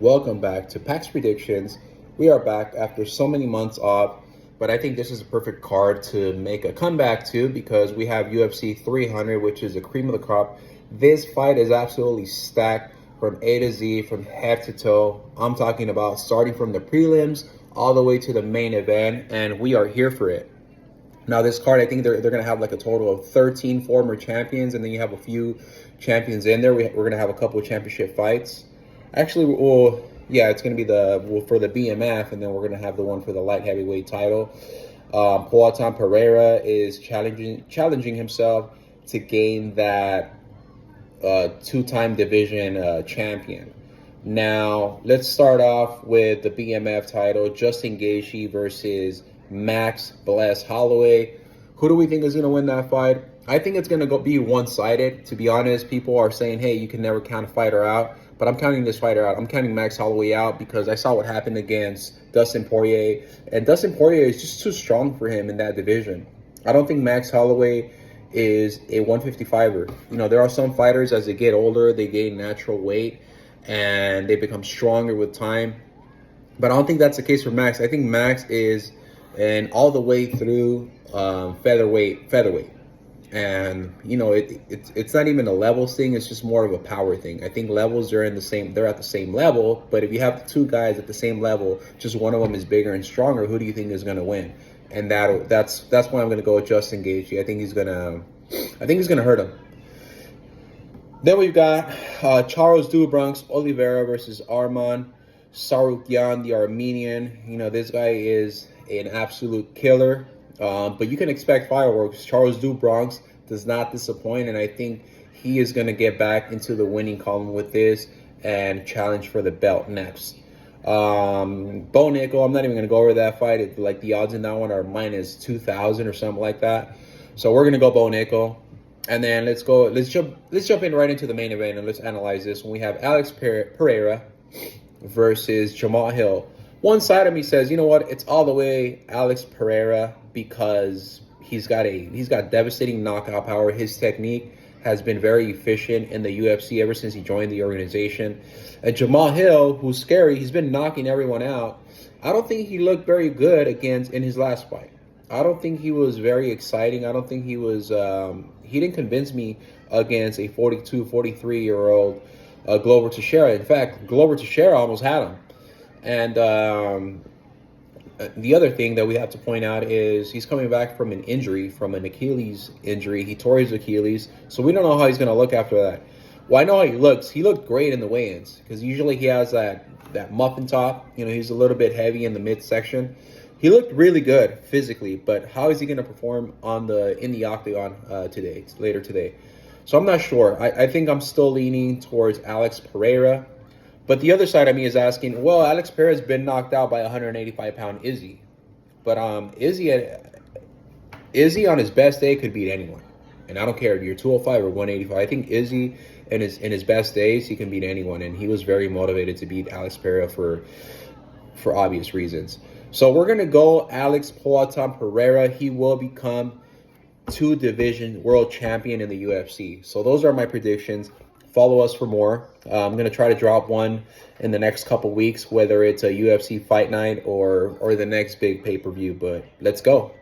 Welcome back to PAX Predictions. We are back after so many months off, but I think this is a perfect card to make a comeback to because we have UFC 300, which is the cream of the crop. This fight is absolutely stacked from A to Z, from head to toe. I'm talking about starting from the prelims all the way to the main event, and we are here for it. Now, this card, I think they're going to have like a total of 13 former champions, and then you have a few champions in there. We're going to have a couple of championship fights. Actually, yeah, it's going to be for the BMF, and then we're going to have the one for the light heavyweight title. Poatan Pereira is challenging himself to gain that two-time division champion. Now, let's start off with the BMF title, Justin Gaethje versus Max Bless Holloway. Who do we think is going to win that fight? I think it's going to be one-sided. To be honest, people are saying, hey, you can never count a fighter out. But I'm counting this fighter out. I'm counting Max Holloway out because I saw what happened against Dustin Poirier. And Dustin Poirier is just too strong for him in that division. I don't think Max Holloway is a 155er. You know, there are some fighters, as they get older, they gain natural weight and they become stronger with time. But I don't think that's the case for Max. I think Max is an all the way through featherweight. And you know, it's not even a levels thing, it's just more of a power thing. I think levels they're at the same level, but if you have the two guys at the same level, just one of them is bigger and stronger, who do you think is going to win? And that's why I'm going to go with Justin Gaethje. I think he's going to hurt him. Then we've got Charles do Bronx Oliveira versus Arman Tsarukyan, the Armenian. You know, this guy is an absolute killer. But you can expect fireworks. Charles do Bronx does not disappoint, and I think he is going to get back into the winning column with this and challenge for the belt next. Bo Nickal, I'm not even going to go over that fight. Like the odds in that one are minus 2,000 or something like that. So we're going to go Bo Nickal. And then let's jump in right into the main event and let's analyze this. When we have Alex Pereira versus Jamal Hill. One side of me says, you know what, it's all the way Alex Pereira because he's got devastating knockout power. His technique has been very efficient in the UFC ever since he joined the organization. And Jamal Hill, who's scary, he's been knocking everyone out. I don't think he looked very good in his last fight. I don't think he was very exciting. I don't think he was, he didn't convince me against a 42, 43-year-old Glover Teixeira. In fact, Glover Teixeira almost had him. And the other thing that we have to point out is he's coming back from an injury, from an Achilles injury. He tore his Achilles, so we don't know how he's going to look after that. Well, I know how he looks. He looked great in the weigh-ins because usually he has that muffin top. You know, he's a little bit heavy in the midsection. He looked really good physically, but how is he going to perform in the octagon later today? So I'm not sure. I think I'm still leaning towards Alex Pereira. But the other side of me is asking, well, Alex Pereira has been knocked out by 185-pound Izzy. But Izzy on his best day could beat anyone. And I don't care if you're 205 or 185. I think Izzy in his best days, he can beat anyone. And he was very motivated to beat Alex Pereira for obvious reasons. So we're going to go Alex Poatan Pereira. He will become two-division world champion in the UFC. So those are my predictions. Follow us for more. I'm going to try to drop one in the next couple weeks, whether it's a UFC fight night or the next big pay-per-view. But let's go.